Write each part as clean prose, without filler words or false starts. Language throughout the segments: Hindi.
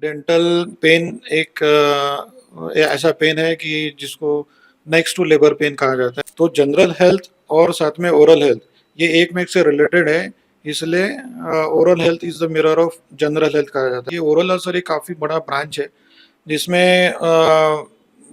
डेंटल पेन एक ऐसा पेन है कि जिसको नेक्स्ट टू लेबर पेन कहा जाता है। तो जनरल हेल्थ और साथ में ओरल हेल्थ ये एक में एक से रिलेटेड है, इसलिए oral health is the mirror of general health कहा जाता है। ये ओरल अल्सर एक काफ़ी बड़ा ब्रांच है जिसमें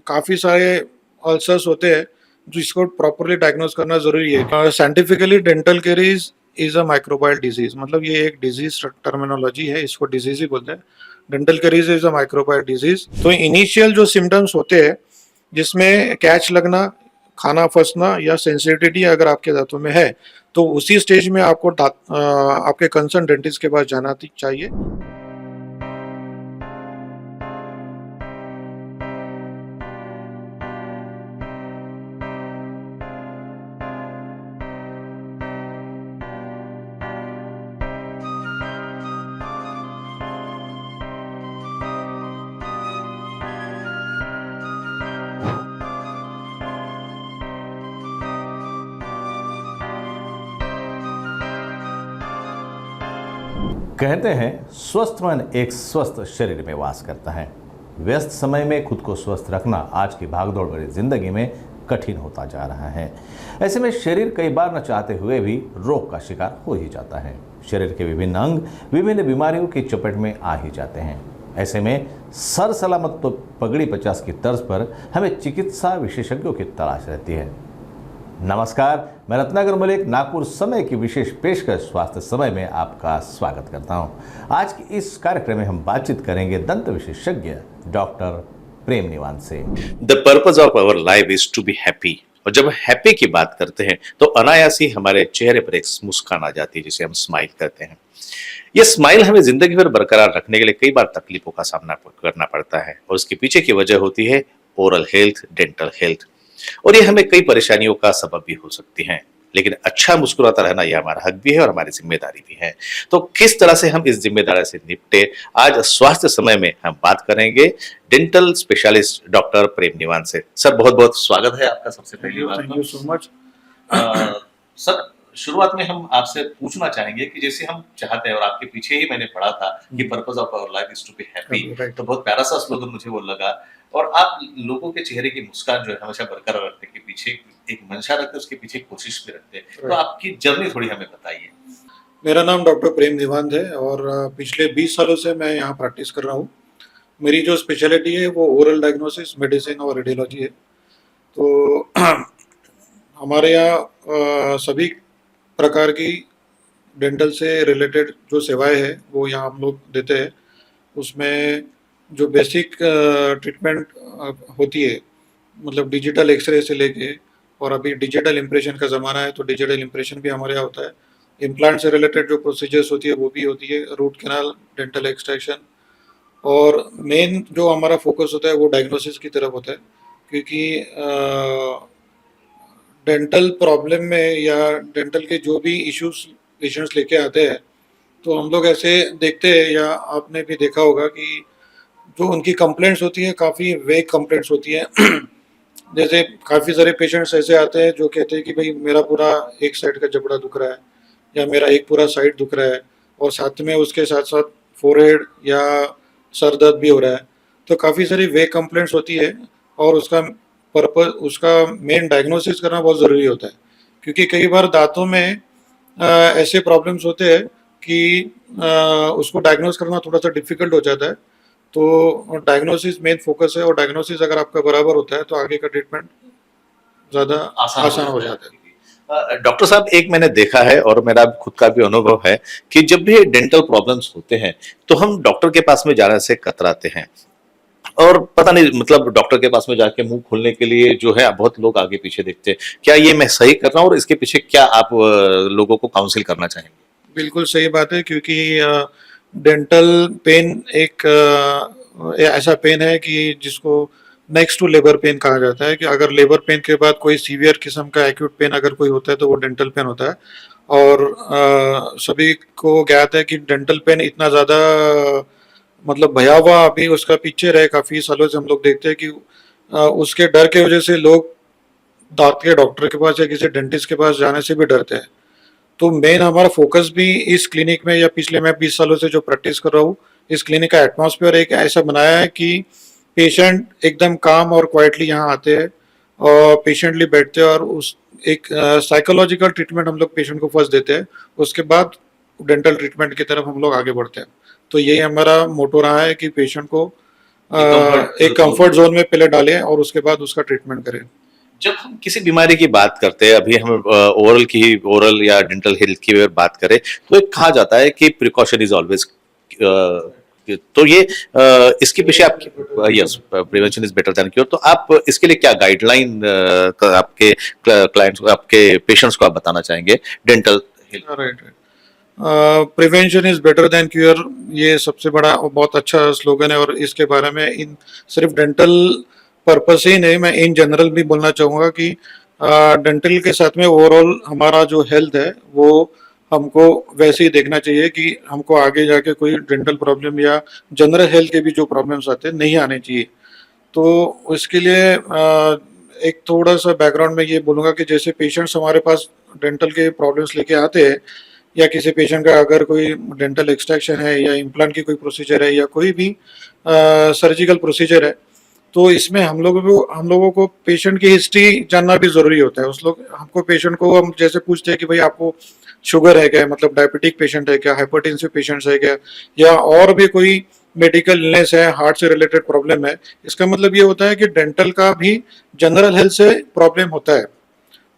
काफ़ी सारे अल्सर्स होते हैं जिसको प्रॉपरली डायग्नोज करना ज़रूरी है। Scientifically dental caries is a microbial disease, मतलब ये एक डिजीज टर्मिनोलॉजी है, इसको डिजीज ही बोलते हैं। Dental caries is a microbial disease. तो इनिशियल जो सिम्टम्स होते हैं जिसमें कैच लगना, खाना फंसना या सेंसिटिविटी अगर आपके दांतों में है, तो उसी स्टेज में आपको आपके कंसर्न डेंटिस्ट के पास जाना चाहिए। कहते हैं स्वस्थ मन एक स्वस्थ शरीर में वास करता है। व्यस्त समय में खुद को स्वस्थ रखना आज की भागदौड़ भरी जिंदगी में कठिन होता जा रहा है। ऐसे में शरीर कई बार न चाहते हुए भी रोग का शिकार हो ही जाता है। शरीर के विभिन्न अंग विभिन्न बीमारियों की चपेट में आ ही जाते हैं। ऐसे में सर सलामत तो पगड़ी 50 की तर्ज पर हमें चिकित्सा विशेषज्ञों की तलाश रहती है। नमस्कार, मैं रत्नाकर मलिक नागपुर समय की विशेष पेशकश स्वास्थ्य समय में आपका स्वागत करता हूं। आज की इस कार्यक्रम में हम बातचीत करेंगे दंत विशेषज्ञ डॉक्टर प्रेम निवान से। The purpose of our life is to be happy. और जब हैप्पी की बात करते हैं तो अनायास ही हमारे चेहरे पर एक मुस्कान आ जाती है जिसे हम स्माइल करते हैं। यह स्माइल हमें जिंदगी भर बरकरार रखने के लिए कई बार तकलीफों का सामना करना पड़ता है और उसके पीछे की वजह होती है ओरल हेल्थ, डेंटल हेल्थ, और ये हमें कई परेशानियों का सबब भी हो सकती हैं। लेकिन अच्छा मुस्कुराता रहना यह हमारा हक भी है और हमारी जिम्मेदारी भी है। तो किस तरह से हम इस जिम्मेदारी से निपटे, आज स्वास्थ्य समय में हम बात करेंगे dental specialist doctor Prem Nivan से। सर, बहुत बहुत स्वागत है आपका। सबसे पहली बात, thank you so much. Sir, शुरुआत में हम आपसे पूछना चाहेंगे कि जैसे हम चाहते हैं, और आपके पीछे ही मैंने पढ़ा था कि purpose of our life is to be happy, तो बहुत प्यारा सा स्लोगन मुझे वो लगा। और आप लोगों के चेहरे की मुस्कान जो है हमेशा बरकरार रखने के पीछे एक मंशा रखते हैं, उसके पीछे कोशिश भी रखते हैं। तो आपकी जर्नी थोड़ी हमें बताइए। मेरा नाम डॉक्टर प्रेम निवान है और पिछले 20 सालों से मैं यहाँ प्रैक्टिस कर रहा हूँ। मेरी जो स्पेशलिटी है वो ओरल डायग्नोसिस, मेडिसिन और रेडियोलॉजी है। तो हमारे यहाँ सभी प्रकार की डेंटल से रिलेटेड जो सेवाएं हैं वो यहाँ हम लोग देते हैं। उसमें जो बेसिक ट्रीटमेंट होती है, मतलब डिजिटल एक्सरे से लेके, और अभी डिजिटल इम्प्रेशन का ज़माना है तो डिजिटल इम्प्रेशन भी हमारे यहाँ होता है। इम्प्लांट से रिलेटेड जो प्रोसीजर्स होती है वो भी होती है, रूट कैनाल, डेंटल एक्सट्रैक्शन, और मेन जो हमारा फोकस होता है वो डायग्नोसिस की तरफ होता है। क्योंकि डेंटल प्रॉब्लम में या डेंटल के जो भी इश्यूज पेशेंट्स लेके आते हैं, तो हम लोग ऐसे देखते हैं, या आपने भी देखा होगा कि जो उनकी कंप्लेंट्स होती है काफ़ी वेग कंप्लेंट्स होती हैं। जैसे काफ़ी सारे पेशेंट्स ऐसे आते हैं जो कहते हैं कि भाई मेरा पूरा एक साइड का जबड़ा दुख रहा है, या मेरा एक पूरा साइड दुख रहा है, और साथ में उसके साथ साथ फोरहेड या सर दर्द भी हो रहा है। तो काफ़ी सारी वेग कंप्लेंट्स होती है, और उसका मेन डायग्नोसिस करना बहुत ज़रूरी होता है। क्योंकि कई बार दांतों में ऐसे प्रॉब्लम्स होते हैं कि उसको डायग्नोस करना थोड़ा सा डिफिकल्ट हो जाता है। तो डायग्नोसिस मेन फोकस है, और डायग्नोसिस अगर आपका बराबर होता है तो आगे का ट्रीटमेंट ज़्यादा आसान हो जाता है। डॉक्टर साहब, एक मैंने देखा है और मेरा खुद का भी अनुभव है कि जब भी डेंटल प्रॉब्लम्स होते हैं तो हम डॉक्टर के पास में जाने से कतराते हैं, और पता नहीं, मतलब डॉक्टर के पास में जाके मुंह खोलने के लिए जो है बहुत लोग आगे पीछे देखते हैं। क्या ये मैं सही कर रहा हूँ, और इसके पीछे क्या आप लोगों को काउंसिल करना चाहेंगे? बिल्कुल सही बात है, क्योंकि डेंटल पेन एक ऐसा पेन है कि जिसको नेक्स्ट टू लेबर पेन कहा जाता है। कि अगर लेबर पेन के बाद कोई सीवियर किस्म का एक्यूट पेन अगर कोई होता है तो वो डेंटल पेन होता है। और सभी को ज्ञात है कि डेंटल पेन इतना ज़्यादा मतलब भयावह अभी उसका पिक्चर है, काफ़ी सालों से हम लोग देखते हैं कि उसके डर के वजह से लोग दांत के डॉक्टर के पास या किसी डेंटिस्ट के पास जाने से भी डरते हैं। तो मेन हमारा फोकस भी इस क्लिनिक में, या पिछले मैं 20 सालों से जो प्रैक्टिस कर रहा हूँ, इस क्लिनिक का एटमॉस्फेयर एक ऐसा बनाया है कि पेशेंट एकदम काम और क्वाइटली यहाँ आते हैं और पेशेंटली बैठते हैं, और उस एक साइकोलॉजिकल ट्रीटमेंट हम लोग पेशेंट को फर्स्ट देते हैं, उसके बाद डेंटल ट्रीटमेंट की तरफ हम लोग आगे बढ़ते हैं। तो ये हमारा मोटो रहा है कि पेशेंट को एक कंफर्ट जोन में पहले डालें और उसके बाद उसका ट्रीटमेंट करें। जब हम किसी बीमारी की बात करते हैं, अभी हम ओरल या डेंटल हेल्थ की अगर बात करें, तो एक कहा जाता है कि प्रिकॉशन इज ऑलवेज, तो ये इसके पीछे आप, yes, prevention is better than cure, तो आप इसके लिए क्या गाइडलाइन आपके क्लाइंट्स को, आपके पेशेंट्स को आप बताना चाहेंगे dental health? Right, prevention is better than cure, ये सबसे बड़ा और बहुत अच्छा स्लोगन है, और इसके बारे में इन सिर्फ डेंटल पर्पस ही नहीं, मैं इन जनरल भी बोलना चाहूँगा कि डेंटल के साथ में ओवरऑल हमारा जो हेल्थ है वो हमको वैसे ही देखना चाहिए कि हमको आगे जाके कोई डेंटल प्रॉब्लम या जनरल हेल्थ के भी जो प्रॉब्लम्स आते हैं नहीं आने चाहिए। तो उसके लिए एक थोड़ा सा बैकग्राउंड में ये बोलूँगा कि जैसे पेशेंट्स हमारे पास डेंटल के प्रॉब्लम्स लेके आते हैं, या किसी पेशेंट का अगर कोई डेंटल एक्सट्रैक्शन है या इम्प्लांट की कोई प्रोसीजर है या कोई भी सर्जिकल प्रोसीजर है, तो इसमें हम लोगों को पेशेंट की हिस्ट्री जानना भी जरूरी होता है। उस लोग हमको पेशेंट को हम जैसे पूछते हैं कि भाई आपको शुगर है क्या, मतलब डायबिटिक पेशेंट है क्या, हाइपरटेंसिव पेशेंट्स है क्या, या और भी कोई मेडिकल इलनेस है, हार्ट से रिलेटेड प्रॉब्लम है, इसका मतलब ये होता है कि डेंटल का भी जनरल हेल्थ से प्रॉब्लम होता है।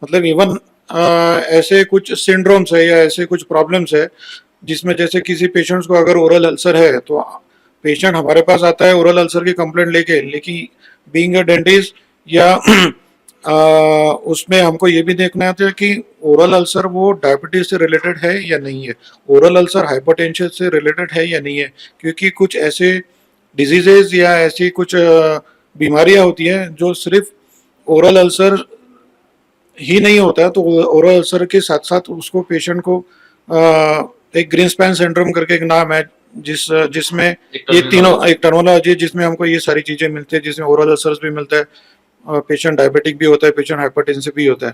मतलब इवन ऐसे कुछ सिंड्रोम्स है या ऐसे कुछ प्रॉब्लम्स है जिसमें जैसे किसी पेशेंट्स को अगर ओरल अल्सर है, तो पेशेंट हमारे पास आता है ओरल अल्सर की कंप्लेंट लेके, लेकिन बीइंग अ डेंटिस्ट या उसमें हमको ये भी देखना है कि ओरल अल्सर वो डायबिटीज से रिलेटेड है या नहीं है, ओरल अल्सर हाइपरटेंशन से रिलेटेड है या नहीं है, क्योंकि कुछ ऐसे डिजीजेज या ऐसी कुछ बीमारियां होती हैं जो सिर्फ ओरल अल्सर ही नहीं होता है, तो ओरल अल्सर के साथ साथ उसको पेशेंट को एक ग्रीन स्पैन सिंड्रोम करके एक नाम है, जिसमें ये तीनों एक टर्मिनोलॉजी जिसमें हमको ये सारी चीजें मिलती है, जिसमें ओरल अल्सर्स भी मिलता है, पेशेंट डायबिटिक भी होता है, पेशेंट हाइपरटेंसिव भी होता है।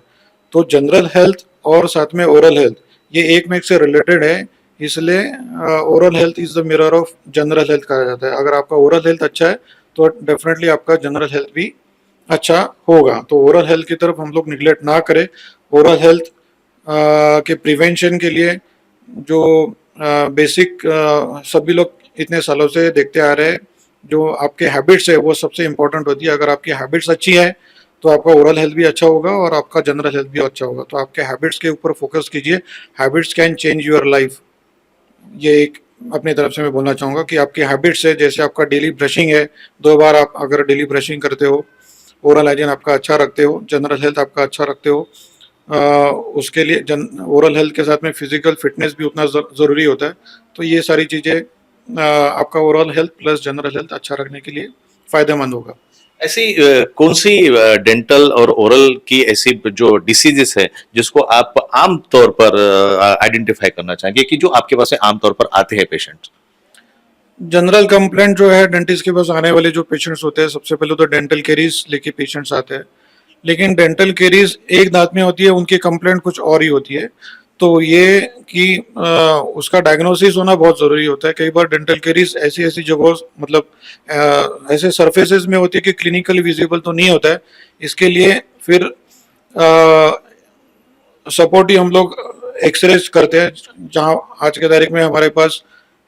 तो जनरल हेल्थ और साथ में ओरल हेल्थ ये एक में एक से रिलेटेड है, इसलिए oral health is the mirror of general health कहा जाता है। अगर आपका ओरल हेल्थ अच्छा है तो डेफिनेटली आपका जनरल हेल्थ भी अच्छा होगा। तो ओरल हेल्थ की तरफ हम लोग निगलेक्ट ना करें। ओरल हेल्थ के प्रिवेंशन के लिए जो बेसिक सभी लोग इतने सालों से देखते आ रहे हैं, जो आपके हैबिट्स है वो सबसे इम्पोर्टेंट होती है। अगर आपकी हैबिट्स अच्छी है तो आपका ओरल हेल्थ भी अच्छा होगा और आपका जनरल हेल्थ भी अच्छा होगा। तो आपके हैबिट्स के ऊपर फोकस कीजिए, habits can change your life. ये एक अपनी तरफ से मैं बोलना चाहूँगा कि आपकी हैबिट्स है, जैसे आपका डेली ब्रशिंग है, 2 बार आप अगर डेली ब्रशिंग करते हो, ओरल हाइजीन आपका अच्छा रखते हो, जनरल हेल्थ आपका अच्छा रखते हो, उसके लिए ओरल हेल्थ के साथ में फिजिकल फिटनेस भी उतना ज़रूरी होता है। तो ये सारी चीज़ें आपका oral health plus general health अच्छा रखने के लिए फ़ायदेमंद होगा। ऐसी कौन सी डेंटल और ओरल की ऐसी जो डिसीजेस है जिसको आप आम तौर पर आइडेंटिफाई करना चाहेंगे कि जो आपके पास आम तौर पर आते हैं पेशेंट? जनरल कंप्लेंट जो है डेंटिस्ट के पास आने वाले जो पेशेंट्स होते हैं, सबसे पहले तो डेंटल केरीज लेके पेशेंट्स आते हैं। लेकिन डेंटल केरीज एक दांत में होती है, उनकी कंप्लेंट कुछ और ही होती है। तो ये कि उसका डायग्नोसिस होना बहुत ज़रूरी होता है। कई बार डेंटल केरीज ऐसी ऐसी जगहों मतलब ऐसे सरफेसेस में होती है कि क्लिनिकली विजिबल तो नहीं होता है। इसके लिए फिर सपोर्ट ही हम लोग एक्सरेज करते हैं, जहाँ आज के तारीख में हमारे पास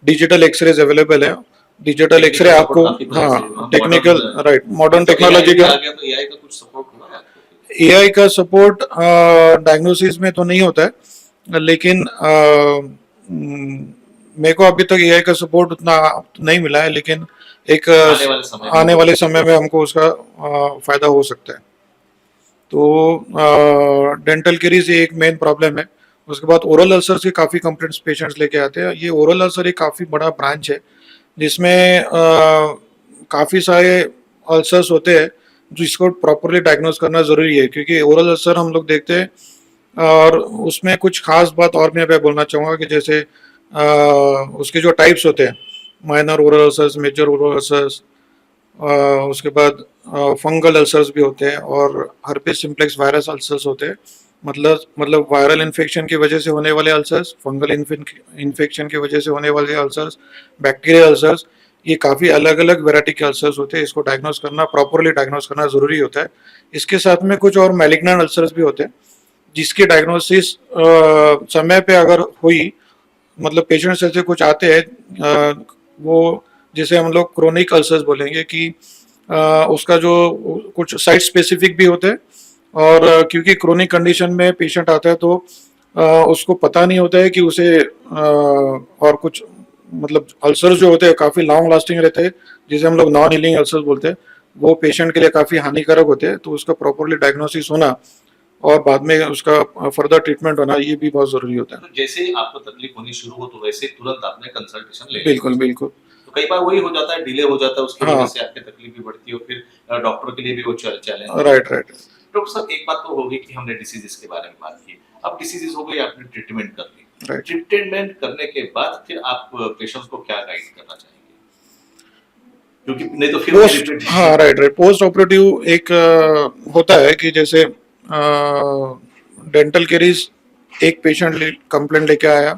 डिजिटल एक्सरेज अवेलेबल है। डिजिटल एक्सरे आपको, हाँ, टेक्निकल, राइट, मॉडर्न टेक्नोलॉजी का एआई का सपोर्ट डायग्नोसिस में तो नहीं होता है, लेकिन मेरे को अभी तक एआई का सपोर्ट उतना नहीं मिला है, लेकिन एक आने वाले समय में हमको उसका फायदा हो सकता है। तो डेंटल केरीज एक मेन प्रॉब्लम है। उसके बाद ओरल अल्सर से काफ़ी कंप्लेंट्स पेशेंट्स लेके आते हैं। ये ओरल अल्सर एक काफ़ी बड़ा ब्रांच है जिसमें काफ़ी सारे अल्सर्स होते हैं जिसको प्रॉपरली डायग्नोज करना ज़रूरी है, क्योंकि ओरल अल्सर हम लोग देखते हैं और उसमें कुछ खास बात और मैं बोलना चाहूँगा कि जैसे उसके जो टाइप्स होते हैं, minor oral ulcers, major oral ulcers, उसके बाद फंगल अल्सर्स भी होते हैं और हर्पेस सिम्प्लेक्स वायरस अल्सर्स होते हैं। मतलब वायरल इन्फेक्शन की वजह से होने वाले अल्सर्स, फंगल इन्फेक्शन की वजह से होने वाले अल्सर्स, बैक्टीरियल अल्सर्स, ये काफ़ी अलग अलग वैरायटी के अल्सर्स होते हैं। इसको डायग्नोस करना, प्रॉपरली डायग्नोस करना ज़रूरी होता है। इसके साथ में कुछ और मैलिग्नेंट अल्सर्स भी होते हैं, जिसकी डायग्नोसिस समय पे अगर हुई, मतलब पेशेंट्स ऐसे कुछ आते हैं, वो जिसे हम लोग क्रोनिक अल्सर्स बोलेंगे कि उसका जो कुछ साइट स्पेसिफिक भी होते हैं, और क्योंकि क्रोनिक कंडीशन में पेशेंट आता है तो उसको पता नहीं होता है कि उसे और कुछ, मतलब अल्सर्स जो होते हैं काफ़ी लॉन्ग लास्टिंग रहते हैं, जिसे हम लोग नॉन हीलिंग अल्सर्स बोलते हैं, वो पेशेंट के लिए काफ़ी हानिकारक होते हैं। तो उसका प्रॉपरली डायग्नोसिस होना और बाद में उसका फर्दर ट्रीटमेंट होना, ये भी बहुत ज़रूरी होता है। तो जैसे ही आपको तकलीफ होनी शुरू हो तो वैसे ही तुरंत आपने कंसल्टेशन ले ली। बिल्कुल बिल्कुल। तो कई बार वही हो जाता है, डिले हो जाता है, उसकी हाँ। वजह से आपकी तकलीफ भी बढ़ती है और फिर डॉक्टर के लिए भी वो चैलेंज। Right right. डॉक्टर साहब, एक बात तो होगी कि हमने डिसीजेस के बारे में बात की, अब डिसीजेस हो गई, आपने ट्रीटमेंट कर ली, राइट। ट्रीटमेंट करने के बाद फिर आप पेशेंट्स को क्या गाइड करना चाहेंगे, क्योंकि नहीं तो फिर पोस्ट, हाँ राइट राइट, पोस्ट ऑपरेटिव एक होता है कि जैसे डेंटल केरीज, एक पेशेंट कंप्लेंट लेके आया,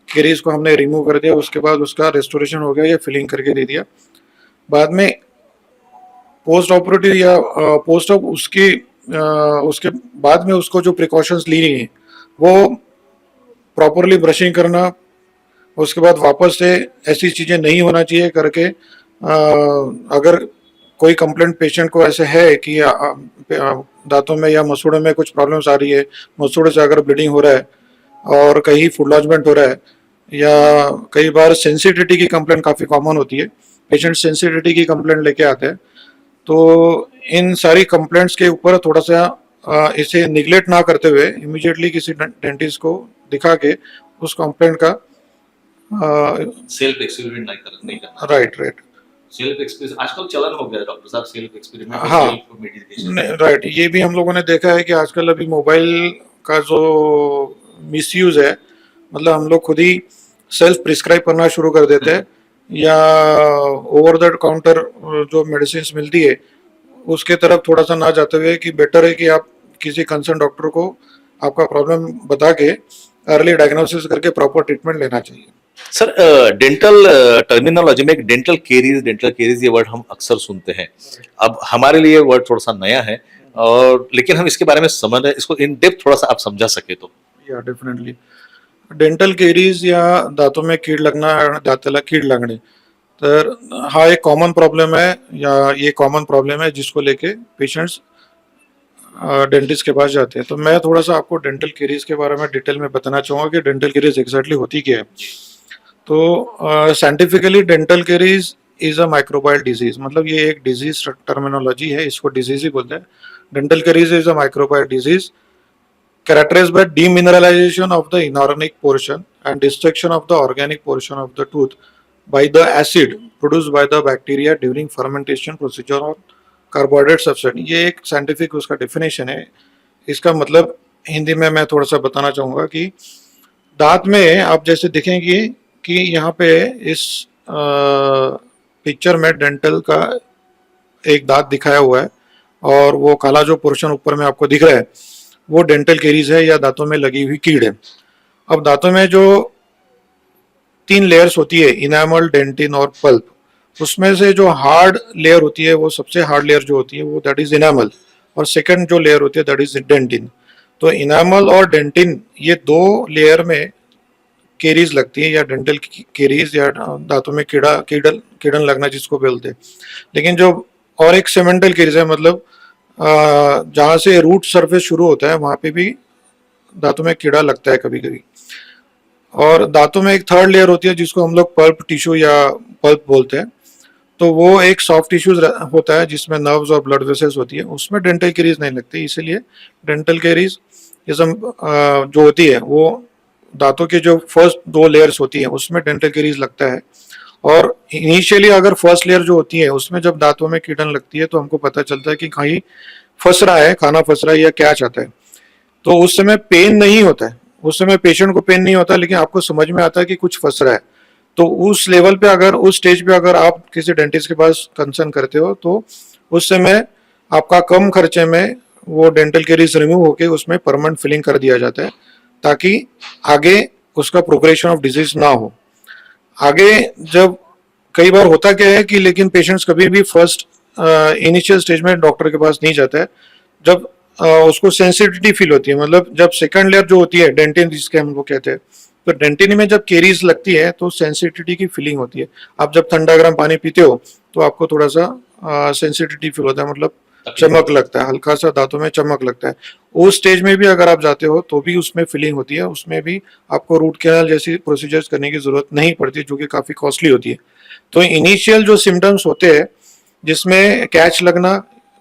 केरीज को हमने रिमूव कर दिया, उसके बाद उसका रेस्टोरेशन हो गया या फिलिंग करके दे दिया। बाद में पोस्ट ऑपरेटिव या पोस्ट ऑप उसके बाद में उसको जो प्रिकॉशंस ली गई हैं, वो प्रॉपरली ब्रशिंग करना, उसके बाद वापस से ऐसी चीज़ें नहीं होना चाहिए करके, अगर कोई कंप्लेंट पेशेंट को ऐसे है कि दांतों में या मसूड़ों में कुछ प्रॉब्लम्स आ रही है, मसूड़े से अगर ब्लीडिंग हो रहा है और कहीं फूड लॉन्जमेंट हो रहा है, या कई बार सेंसिटिविटी की कंप्लेंट काफ़ी कॉमन होती है, पेशेंट सेंसिटिविटी की कंप्लेंट लेके आते हैं। तो इन सारी कंप्लेंट्स के ऊपर थोड़ा सा इसे निगलेक्ट ना करते हुए इमीडिएटली किसी डेंटिस्ट को दिखा के उस कंप्लेंट का सेल्फ एक्सपेरिमेंट नहीं करना। Right right. सेल्फ एक्सपेरिमेंट आजकल चलन हो गया है डॉक्टर साहब, सेल्फ एक्सपेरिमेंट, हाँ। Self medication. राइट, ये भी हम लोगों ने देखा है कि आजकल अभी मोबाइल का जो मिसयूज है, मतलब हम लोग खुद ही सेल्फ प्रिस्क्राइब करना शुरू कर देते हैं, या ओवर द काउंटर जो मेडिसिन मिलती है उसके तरफ थोड़ा सा ना जाते हुए कि बेटर है कि आप किसी कंसर्न डॉक्टर को आपका प्रॉब्लम बता के अर्ली डायग्नोसिस करके प्रॉपर ट्रीटमेंट लेना चाहिए। सर, डेंटल टर्मिनोलॉजी में एक डेंटल केरीज ये वर्ड हम अक्सर सुनते हैं। अब हमारे लिए वर्ड थोड़ा सा नया है, और लेकिन हम इसके बारे में समझ रहे हैं, इसको इन डेप्थ थोड़ा सा आप समझा सके तो। या डेफिनेटली, डेंटल केरीज या दांतों में कीड लगना, दाताला कीड लगणे, तर हा एक कॉमन प्रॉब्लेम है, या ये कॉमन प्रॉब्लम है जिसको लेके पेशेंट्स डेंटिस्ट के पास जाते हैं। तो मैं थोड़ा सा आपको डेंटल केरीज के बारे में डिटेल में बताना चाहूँगा कि डेंटल केरीज एग्जैक्टली होती क्या है। तो scientifically dental caries is a microbial disease, मतलब ये एक डिजीज टर्मिनोलॉजी है, इसको डिजीज ही बोलते हैं। Dental caries is a microbial disease characterized by demineralization of the inorganic portion and destruction of the organic portion of the tooth by the acid produced by the bacteria during fermentation procedure on carbohydrate substrate। ये एक साइंटिफिक उसका डेफिनेशन है। इसका मतलब हिंदी में मैं थोड़ा सा बताना चाहूँगा कि दांत में आप जैसे देखेंगे कि यहाँ पे इस पिक्चर में डेंटल का एक दांत दिखाया हुआ है, और वो काला जो पोर्शन ऊपर में आपको दिख रहा है वो डेंटल केरीज है या दांतों में लगी हुई कीड़ है। अब दांतों में जो 3 लेयर्स होती है, इनामल, डेंटिन और पल्प, उसमें से जो हार्ड लेयर होती है, वो सबसे हार्ड लेयर जो होती है वो दैट इज इनामल, और सेकंड जो लेयर होती है दैट इज डेंटिन। तो इनामल और डेंटिन ये 2 लेयर में केरीज लगती है, या डेंटल केरीज या दांतों में कीड़न लगना जिसको बोलते हैं। लेकिन जो और एक सेमेंटल केरीज है, मतलब जहाँ से रूट सरफेस शुरू होता है वहाँ पे भी दांतों में कीड़ा लगता है कभी कभी। और दांतों में एक थर्ड लेयर होती है जिसको हम लोग पल्प टिश्यू या पल्प बोलते हैं। तो वो एक सॉफ्ट टिश्यूज होता है जिसमें नर्व्स और ब्लड वेसल्स होती है, उसमें डेंटल केरीज नहीं लगती। इसीलिए डेंटल केरीज जो होती है वो दांतों के जो फर्स्ट 2 लेयर्स होती है उसमें डेंटल केरीज लगता है। और इनिशियली अगर फर्स्ट लेयर जो होती है उसमें जब दांतों में कीड़न लगती है तो हमको पता चलता है कि कहीं फंस रहा है, खाना फंस रहा है या क्या चाहता है। तो उस समय पेन नहीं होता है, उस समय पेशेंट को पेन नहीं होता, लेकिन आपको समझ में आता है कि कुछ फंस रहा है। तो उस लेवल पे अगर, उस स्टेज पे अगर आप किसी डेंटिस्ट के पास कंसर्न करते हो तो उस समय आपका कम खर्चे में वो डेंटल कैरीज रिमूव होके उसमें परमानेंट फिलिंग कर दिया जाता है, ताकि आगे उसका प्रोग्रेशन ऑफ डिजीज ना हो। आगे जब कई बार होता क्या है कि लेकिन पेशेंट्स कभी भी फर्स्ट इनिशियल स्टेज में डॉक्टर के पास नहीं जाता है, जब उसको सेंसिटिविटी फील होती है, मतलब जब सेकंड लेयर जो होती है डेंटिन जिसके हम लोग कहते हैं, तो डेंटिन में जब केरीज लगती है तो सेंसिटिविटी की फीलिंग होती है। आप जब ठंडा गर्म पानी पीते हो तो आपको थोड़ा सा सेंसिटिविटी फील होता है, मतलब चमक लगता है, हल्का सा दांतों में चमक लगता है। उस स्टेज में भी अगर आप जाते हो तो भी उसमें फीलिंग होती है, उसमें भी आपको रूट कैनाल जैसी प्रोसीजर्स करने की जरूरत नहीं पड़ती, जो कि काफी कॉस्टली होती है। तो इनिशियल जो सिम्टम्स होते हैं जिसमें कैच लगना,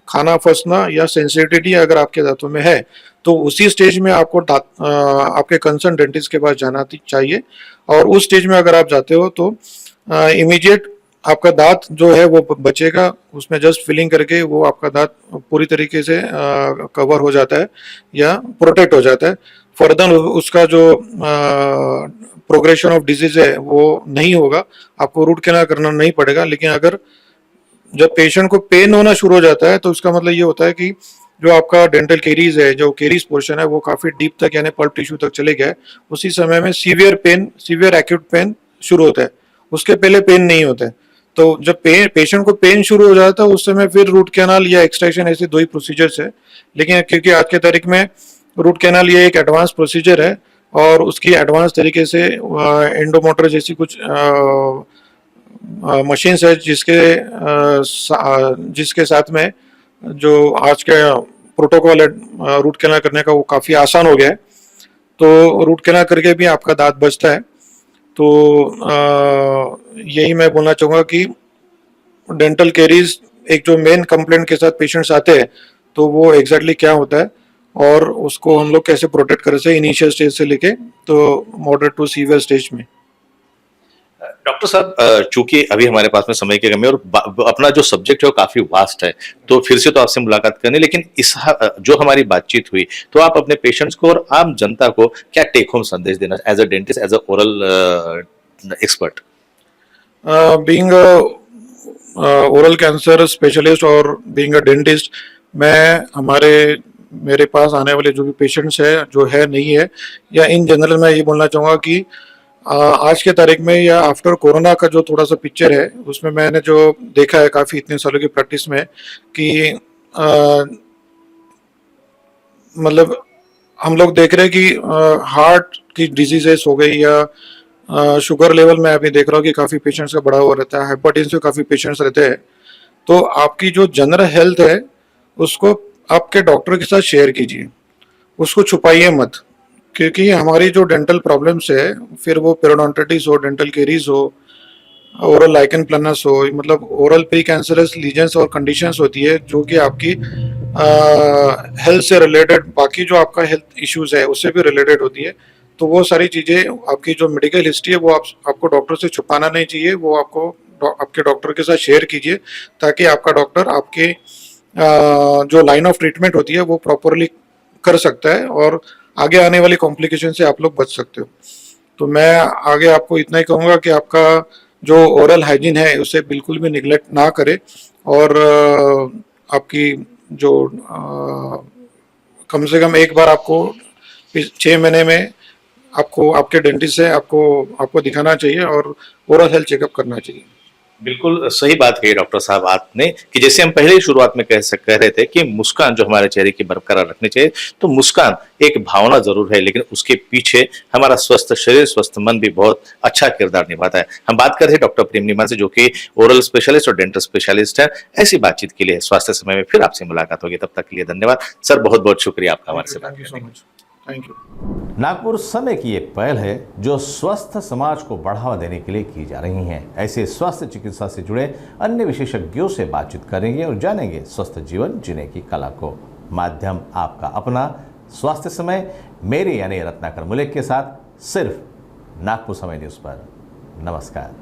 खाना फंसना या सेंसिटिविटी अगर आपके दांतों में है, तो उसी स्टेज में आपको आपके कंसर्न डेंटिस्ट के पास जाना चाहिए। और उस स्टेज में अगर आप जाते हो तो इमीडिएट आपका दांत जो है वो बचेगा, उसमें जस्ट फिलिंग करके वो आपका दांत पूरी तरीके से कवर हो जाता है या प्रोटेक्ट हो जाता है। फर्दर उसका जो प्रोग्रेशन ऑफ डिजीज है वो नहीं होगा, आपको रूट कैनाल करना नहीं पड़ेगा। लेकिन अगर जब पेशेंट को पेन होना शुरू हो जाता है तो उसका मतलब ये होता है कि जो आपका डेंटल केरीज है, जो केरीज पोर्शन है, वो काफी डीप तक यानी पल्प टिश्यू तक चले गया है। उसी समय में severe pain, severe acute pain शुरू होता है, उसके पहले पेन नहीं होता है। तो जब पेशेंट को पेन शुरू हो जाता है उस समय फिर रूट कैनाल या एक्सट्रैक्शन, ऐसे दो ही प्रोसीजर्स है। लेकिन क्योंकि आज के तारीख में रूट कैनाल ये एक एडवांस प्रोसीजर है और उसकी एडवांस तरीके से एंडोमोटर जैसी कुछ मशीन्स है जिसके साथ में जो आज का प्रोटोकॉल है रूट कैनाल करने का, वो काफ़ी आसान हो गया है। तो रूट कैनाल करके भी आपका दांत बचता है। तो यही मैं बोलना चाहूँगा कि डेंटल कैरीज एक जो मेन कंप्लेंट के साथ पेशेंट्स आते हैं तो वो एग्जैक्टली क्या होता है और उसको हम लोग कैसे प्रोटेक्ट कर सकते हैं इनिशियल स्टेज से लेके तो मॉडरेट टू सीवियर स्टेज में। डॉक्टर साहब, चूंकि अभी हमारे पास में समय की कमी है और अपना जो सब्जेक्ट है वो काफी वास्ट है, तो फिर से तो आपसे मुलाकात करनी, लेकिन इस जो हमारी बातचीत हुई, तो आप अपने पेशेंट्स को और आम जनता को क्या टेक होम संदेश देना as a dentist, as a oral expert? Being oral cancer specialist और बीइंग अ डेंटिस्ट, मैं मेरे पास आने वाले जो भी पेशेंट्स है, जो है नहीं है, या इन जनरल मैं ये बोलना चाहूँगा कि आज के तारीख में या आफ्टर कोरोना का जो थोड़ा सा पिक्चर है उसमें मैंने जो देखा है काफ़ी इतने सालों की प्रैक्टिस में कि मतलब हम लोग देख रहे हैं कि हार्ट की डिजीजेस हो गई या शुगर लेवल में अभी देख रहा हूँ कि काफ़ी पेशेंट्स का बढ़ा हुआ रहता है, हाइपरटेंशन काफ़ी पेशेंट्स रहते हैं। तो आपकी जो जनरल हेल्थ है उसको आपके डॉक्टर के साथ शेयर कीजिए, उसको छुपाइए मत, क्योंकि हमारी जो डेंटल प्रॉब्लम्स है, फिर वो पेरोडोंटिटिस हो, डेंटल केरीज हो, ओरल लाइकन प्लनस हो, मतलब ओरल प्री कैंसरस लीजन्स और कंडीशंस होती है जो कि आपकी हेल्थ से रिलेटेड, बाकी जो आपका हेल्थ इश्यूज है उससे भी रिलेटेड होती है। तो वो सारी चीज़ें आपकी जो मेडिकल हिस्ट्री है वो आपको डॉक्टर से छुपाना नहीं चाहिए, वो आपको आपके डॉक्टर के साथ शेयर कीजिए, ताकि आपका डॉक्टर आपके जो लाइन ऑफ ट्रीटमेंट होती है वो प्रॉपरली कर सकता है और आगे आने वाली कॉम्प्लिकेशन से आप लोग बच सकते हो। तो मैं आगे आपको इतना ही कहूँगा कि आपका जो ओरल हाइजीन है उसे बिल्कुल भी निगलेक्ट ना करें और आपकी जो कम से कम एक बार आपको 6 महीने में आपको आपके डेंटिस्ट से आपको दिखाना चाहिए और ओरल हेल्थ चेकअप करना चाहिए। बिल्कुल सही बात कही डॉक्टर साहब आपने, कि जैसे हम पहले ही शुरुआत में कह रहे थे कि मुस्कान जो हमारे चेहरे की बरकरार रखनी चाहिए, तो मुस्कान एक भावना जरूर है, लेकिन उसके पीछे हमारा स्वस्थ शरीर, स्वस्थ मन भी बहुत अच्छा किरदार निभाता है। हम बात कर रहे हैं डॉक्टर प्रेम नीमान से, जो कि ओरल स्पेशलिस्ट और डेंटल स्पेशलिस्ट है। ऐसी बातचीत के लिए स्वास्थ्य समय में फिर आपसे मुलाकात होगी, तब तक के लिए धन्यवाद सर, बहुत बहुत शुक्रिया आपका हमारे से बात करने के लिए। Thank you. नागपुर समय की ये पहल है जो स्वस्थ समाज को बढ़ावा देने के लिए की जा रही है। ऐसे स्वास्थ्य चिकित्सा से जुड़े अन्य विशेषज्ञों से बातचीत करेंगे और जानेंगे स्वस्थ जीवन जीने की कला को। माध्यम आपका अपना स्वास्थ्य समय, मेरी यानी रत्नाकर मुलेक के साथ, सिर्फ नागपुर समय न्यूज़ पर। नमस्कार।